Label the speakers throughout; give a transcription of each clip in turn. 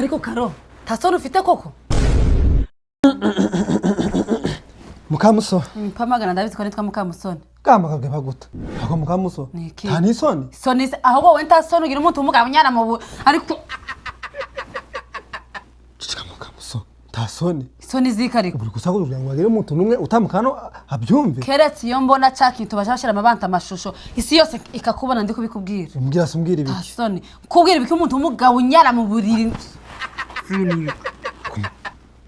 Speaker 1: ariko karo tasoni ufite koko
Speaker 2: Mukamuso
Speaker 1: mpamagana ndabizi ko nitwa Mukamusoni
Speaker 2: kamagabwe baguta ako Mukamuso nta nisoni
Speaker 1: soni ahubwo we ntasoni ugira umuntu umugabo nyana mu ariko
Speaker 2: cicika Mukamuso tasoni
Speaker 1: soni zikariko
Speaker 2: buri gusa kugira ngo agire umuntu numwe utamukano abyumve
Speaker 1: keretse iyo mbona cakintu bashashira amabanta amashusho isi yose ikakubona ndi kubikubwira
Speaker 2: umbwira sumbwira ibiki
Speaker 1: tasoni kubwira ibiki umuntu umugabo nyana mu buriri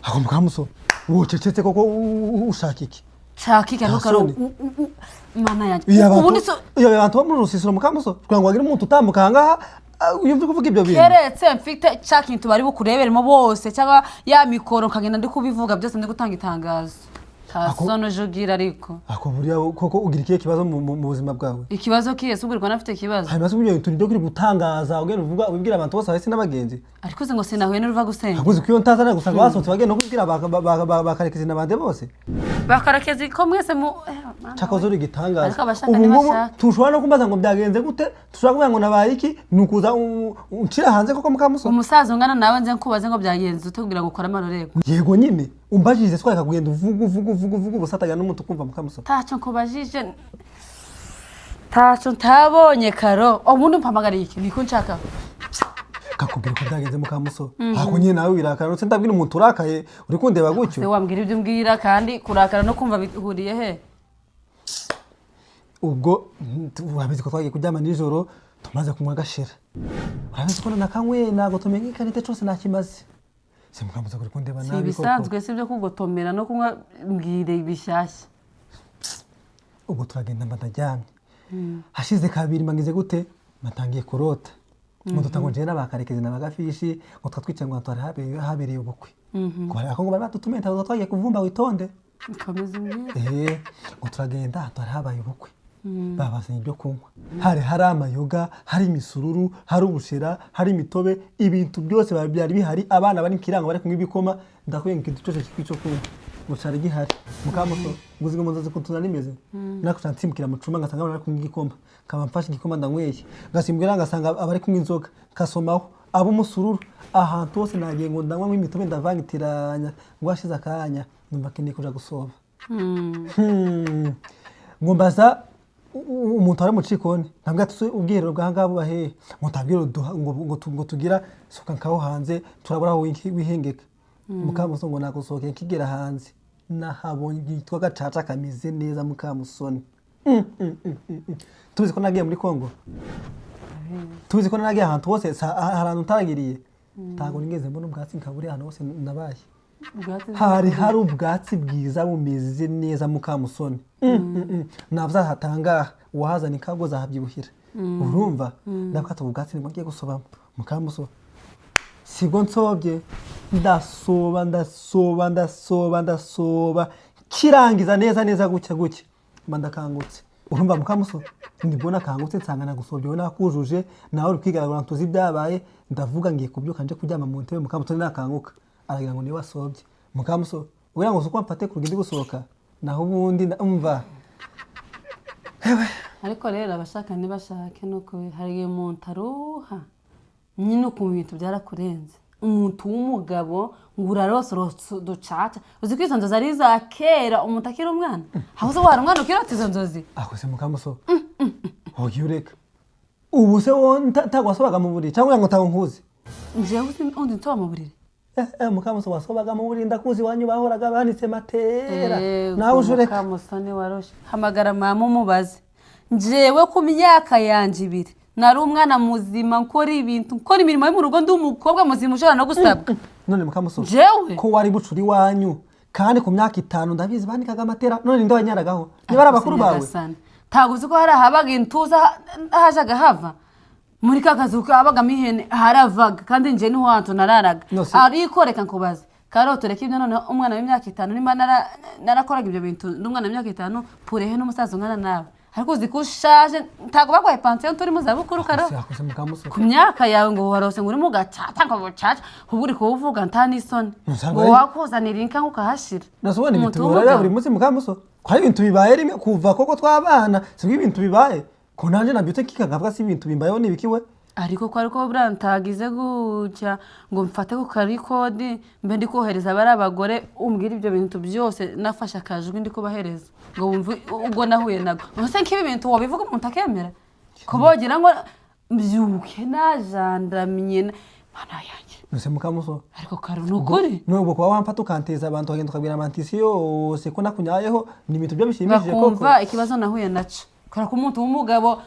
Speaker 2: ako Mukamuso ucecetse koko ushaka iki
Speaker 1: shakika no karo mana yanjye
Speaker 2: ubundi so iyo abantu bo muri rusisiro Mukamuso kugira ngo agire umuntu utamukanga uyumve kuvuga ibyo bintu
Speaker 1: keretse mfite cakintu bari bukureberemo bose cyangwa ya mikoro kagenda ndi kubivuga byose ndi gutanga itangazo tasono jogira ariko
Speaker 2: ako buriya koko ugira ikihe kibazo mu buzima bwawe
Speaker 1: ikibazo kiye sugurirwa nafite ikibazo
Speaker 2: hanyuma se ibyo bintu byo gutangaza ugenda uvuga ubibwira abantu bose abese n'abagenzi
Speaker 1: ariko se ngo sinahuye n'uruva gusenga
Speaker 2: aguze ko iyo ntazana gusanga basohotse bagenda no kubwira bakarekeza n'abandi bose
Speaker 1: bakarekeza ko mwese mu
Speaker 2: cyakoze uri gitangaza
Speaker 1: ariko abashaka ni bashaka
Speaker 2: tushobora no kumbaza ngo byagenze gute tushobora kuvuga ngo nabaye iki nukuza uncira hanze koko Mukamuso
Speaker 1: umusaza ungana nawe nze nkubaze ngo byagenze utegugira ngo ukora amarorego
Speaker 2: yego nyine umbajije twaka kugenda uvuga ubusataga n'umuntu kumva Mukamuso
Speaker 1: taco nkubajije taco ntabonye karo ubundi mpamagariye iki niko nshaka
Speaker 2: kakubwira ko byagenze Mukamuso ako nyine nawe wirakara no ndabwira umuntu urakaye uri kundeba gutyo
Speaker 1: se wambwira ibyo mbwira kandi kurakara no kumva bihuriye he
Speaker 2: ubwo wabizi ko twagiye kuryama nijoro tumaze kunywa gashira urabizi ko nakanywe nago tumenye ikanite cyose nakimaze se Mukamuso kuri kundeba nabi
Speaker 1: koko bisanzwe sibyo kugotomera no kunywa mbwire ibishashya
Speaker 2: ubwo turagenda mbadaryamye hashize kabiri mangize gute matangiye kurota ngo tutangoje n'abakarekeze n'abagafishi ngo twatwice ngo twari habereye ubukwe ngo bari ako ngo bari batutumenta ngo twagiye kuvumba witonde
Speaker 1: kameze ngiye
Speaker 2: ngo turagenda twari habaye ubukwe babazanye ibyo kunywa hari amayoga hari imisururu hari ubushera hari imitobe ibintu byose byari bihari abana bari kirango bari kunywa ibikoma ndakwiye ngo cyose kikwico kunywa gushara gihari Mukamuso nguzigo muzaze kutuna nimeze nakutantimukira mu cuma ngasanga bari kunywa igikoma kaba mfashe igikoma ndanyweye ngasimbwira ngasanga abari kunywa inzoga kasomaho abo musururu ahantu hose nagiye ngo ndanywa imitobe ndavangitiranya ngo ashize akanya numva keneye kuja gusoba ngombaza umuntu ari mu cikoni ntabwo atse ubwirero bwa ngabo bahe ngo tabwiro ngo tugira soka nkaho hanze turabura aho wihengeka Mukamuso ngo nagusohoke kigera hanze nahabonye yitwa gacaca kamize neza Mukamusoni tuzi ko nagiye muri Kongo tuzi ko nagiye ahantu hose ahantu utaragiriye ntago nigeze mbona ubwatsi nkaburi ahantu hose nabaye hari ubwatsi bwiza bumeze neza Mukamusoni navza hatanga wahazana ikago zahabyibuhira urumva ndakata ubwatsi nibwo ngiye gusobamo Mukamuso sigo nsobye ndasoba kirangiza neza gucya mandakangutse urumva Mukamuso ndibona kangutse nsangana gusobye nakujuje nawe rukigaragara ntuzi byabaye ndavuga ngiye kubyuka nje kuryama mu ntebe Mukamuso nakanguka aragira ngo ni wasobye Mukamuso ugira ngo uko mfate kurugindi gusohoka naho ubundi umva hewe
Speaker 1: ariko rero abashaka ntibashake nuko hari umuntu aruha nyine uko ibintu byarakurenze umuntu w'umugabo ngurarosoro ducaca uzi ko izo nzozi ari za kera umuntu akiri umwana aho se wari umwana ukirota izo nzozi
Speaker 2: ako se Mukamuso ureka ubu se ntagwasobaga mu buriri cyangwa ngo nkuzi
Speaker 1: njewe undi nsoba mu buriri
Speaker 2: Mukamuso wasobaga mu buriri ndakuzi wanyu bahoraga banitse matera nawe ujureka
Speaker 1: Mukamusoni waroshe hamagara mama umubaze njewe ku myaka yanje 2 nari umwana muzima nkora ibintu nkora imirimo yo mu rugo ndi umukobwa muzima ushobora no gusabwa
Speaker 2: none Mukamuso
Speaker 1: jewe
Speaker 2: ko wari bucuri wanyu kandi ku myaka 5 ndabizi banikaga amatera none ndi wanyaragaho nibara abakuru bawe
Speaker 1: taguzi ko hari habaga intuza hajaga hava muri kakazuka abaga mihene haravaga kandi nje ni wantu nararaga ariko reka nkubaze karoto reka ibyo none umwana w'imyaka 5 nimba narakoraga ibyo bintu n'umwana w'imyaka 5 purehe n'umusaza ungana nawe ariko uzikushaje ntago bagwaye pantheon turi muzabukuru karo ku myaka yawe ngo warose ngo uri mu gacaca ngo bucaca uburi ko uvuga ntani isoni ngo wakuzanira inka ukahashira
Speaker 2: nasobone bitubura buri munsi Mukamuso kwa ibintu bibaye rimwe kuva koko twabana sibwo ibintu bibaye ko nanje nabyute kikagavuga si ibintu bimbayeho nibikiwe
Speaker 1: ariko ko ariko burantagize gutya ngo mfate ku karikodi mbe ndi kohereza bari abagore umbwira ibyo bintu byose nafasha akajwi ndi kubahereza ngo wumve ubwo nahuye nago nose nk'ibi bintu wabivuga umuntu akemera ko bogira ngo mbyuke najandamye mana yanjye
Speaker 2: nose mukamuso
Speaker 1: ariko karo nukuri
Speaker 2: nubwo kuba wamfata ukanteza abantu bagenda ukabwira amantisi yose ko nakunyayeho ni ibintu byo bishimishije koko
Speaker 1: bakumva ikibazo nahuye naco kora ku muntu w'umugabo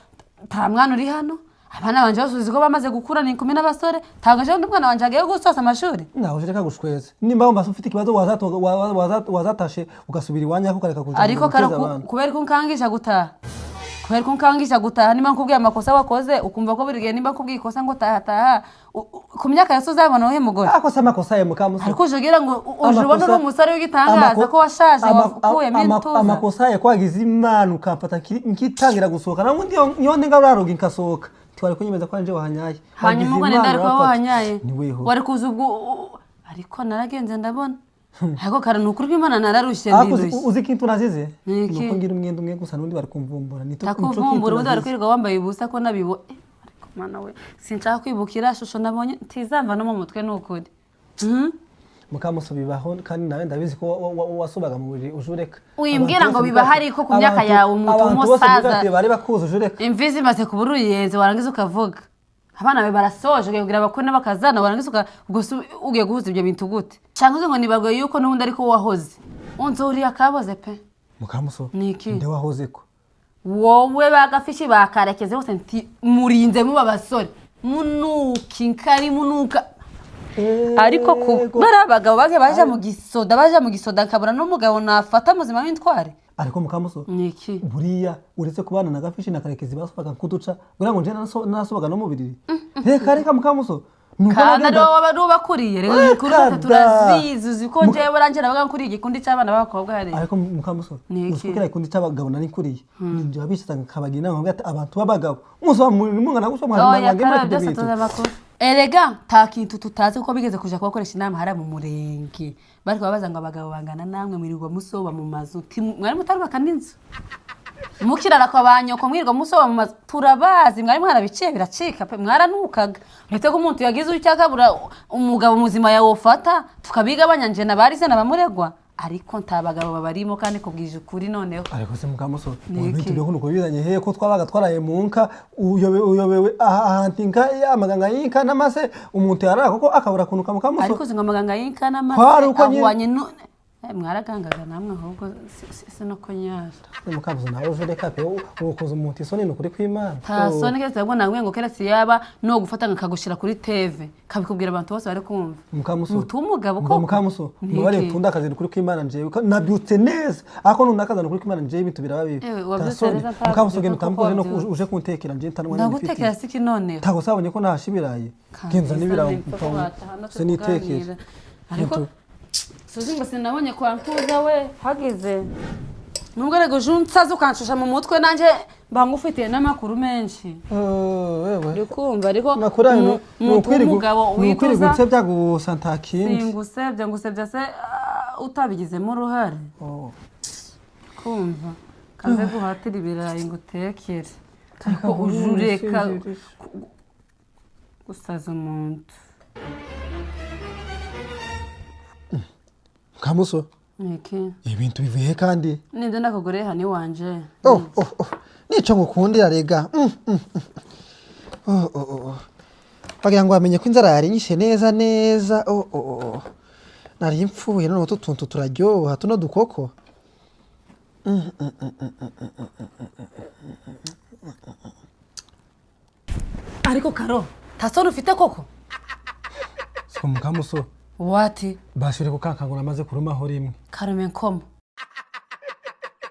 Speaker 1: nta mwana uri hano abana banje basubiza ko bamaze gukura ni 10 n'abasore tangaje undi mwana wanje agiye gusoza amashuri
Speaker 2: naho je reka gushweza nimba wumva ufite ikibazo wazatashe ugasubira iwanya ko kareka kuja
Speaker 1: ariko karo kubera ko nkangisha gutaha nimba nkubwiye amakosa wakoze ukumva ko buri gihe nimba nkubwiye ikosa ngo taha ku myaka yose uzabona we mugore
Speaker 2: akosa amakosa ye mukamuso
Speaker 1: ariko ujogira ngo ujubona no musare w'igitangaza ko washaje wakuye mintuza
Speaker 2: amakosa ye kwagize imana ukamfata nkitangira gusohoka namundi yonde ngararoga inkasohoka twari kunyemeza ko anje wahanyaye
Speaker 1: hanyuma ngo ndari ko wahanyaye wari kuza ubwo ariko naragenze ndabona ariko kara nukuri kw'Imana nararushye ndirushye
Speaker 2: uzi kintu nazize nuko ngira umwenda umwe gusa nundi bari kumvumbura
Speaker 1: takuvumbura ubundi bari kwirirwa wambaye ubusa ko nabibo ariko mana we sinshaka kwibukira shusho nabonye ntizamva no mu mutwe nukuri
Speaker 2: mukamuso bibaho kandi nawe ndabizi ko wasubaga mu buriri ujureka
Speaker 1: uyimbwira ngo bibaho ariko ku myaka yawe umuntu umusaza
Speaker 2: bari bakuze ujureka
Speaker 1: imvizi maze kuburuyenze warangiza ukavuga abana be barasoje ugira bakone bakazana warangiza ugiye guhuza ibyo bintu gute cyangwa ngo nibagwe yuko nubundi ariko wahoze unzuri akaboze pe
Speaker 2: mukamuso
Speaker 1: niki
Speaker 2: nde wahoze ko
Speaker 1: wowe bagafishi bakarekeze hose nti murinze muba basore munuka ariko kubara abagabo bage baje mu gisoda nkabura n'umugabo nafata muzima w'intware
Speaker 2: ariko mukamuso
Speaker 1: niki
Speaker 2: buriya uretse kubana na gafishi na karekezi basobaga kuduca bura ngo nje nasobaga no mubiriri reka mukamuso
Speaker 1: kandi ari wowe bakuriye rero kurose turazizi uziko njewe barangera bagakuriye igikundi cy'abana b'abakobwa hari
Speaker 2: ariko mukamuso usukira igikundi cy'abagabo nari kuriye ninje babishitanga kabagira ngo abantu b'abagabo muso mungana gusoma
Speaker 1: mwagenda erega ta kintu tutazi ko bigeze kuja kubakoresha inama hara mu murenge bari babaza ngo abagabo bangana namwe mwirirwa musoba mu mazu mwari mutarubaka n'inzu mukirara kwa banyoko mwirirwa musoba mu mazu turabazi mwari mwarabiciye biracika pe mwaranukaga uretse ko umuntu yagize ucyakabura umugabo muzima yawofata tukabigabanya nje nabarize nabamuregwa ariko ntabagabo babarimo kandi kubwije ukuri noneho
Speaker 2: ariko se mukamuso ibintu byo kunuko bizanye he ko twabaga twaraye munka uyobewe ahantinka yamaganga yinka namase umuntu yarara koko akabura kunuka mukamuso
Speaker 1: ariko zinga maganga yinka namase ahwanye none mwaragangaga namwe ahubwo sinoko nyara
Speaker 2: mukamuso nawe ujureka pe ukoze umuntu isoni nukuri kw'Imana
Speaker 1: soni kese abona ngwe ngo keretse yaba no gufata ngakagushira kuri TV kabikubwira abantu bose bari kumva
Speaker 2: mukamuso
Speaker 1: mutumugabo ko
Speaker 2: mukamuso nubare tunda akazi kuri kw'Imana njewe nabyutse neza ako nunakazana kuri kw'Imana njewe ibintu birababiye mukamuso genda utambuke no uje kuntekera nje ntanwa
Speaker 1: ndagutekera siki none
Speaker 2: tago sabonye ko nashibiraye genza nibirawo se nitekera
Speaker 1: ariko suzinga sinabonye kwa nkuza we hageze nubwo rego juntaza ukanshusha mu mutwe nanje bangufitiye n'amakuru menshi
Speaker 2: wewe
Speaker 1: ndikumva ariko
Speaker 2: nukwirigo nsebya gusanta kindi
Speaker 1: ngusebya se utabigizemo uruhare kumva kaze guhatira ibirayi ngutekere ariko ujureka gusaza umuntu
Speaker 2: kamuso
Speaker 1: niki
Speaker 2: ibintu bivuye kandi
Speaker 1: ninde nakagore hani wanje
Speaker 2: nico ngukundira rega bagira ngo bamenye ko inzara yari nyishe neza nari impfuye none utuntu turaryoha tuno dukoko
Speaker 1: ariko karo tasoro ufite koko
Speaker 2: siko mukamuso
Speaker 1: wati
Speaker 2: bashire kukankangura maze kurumaho rimwe
Speaker 1: karume nkomo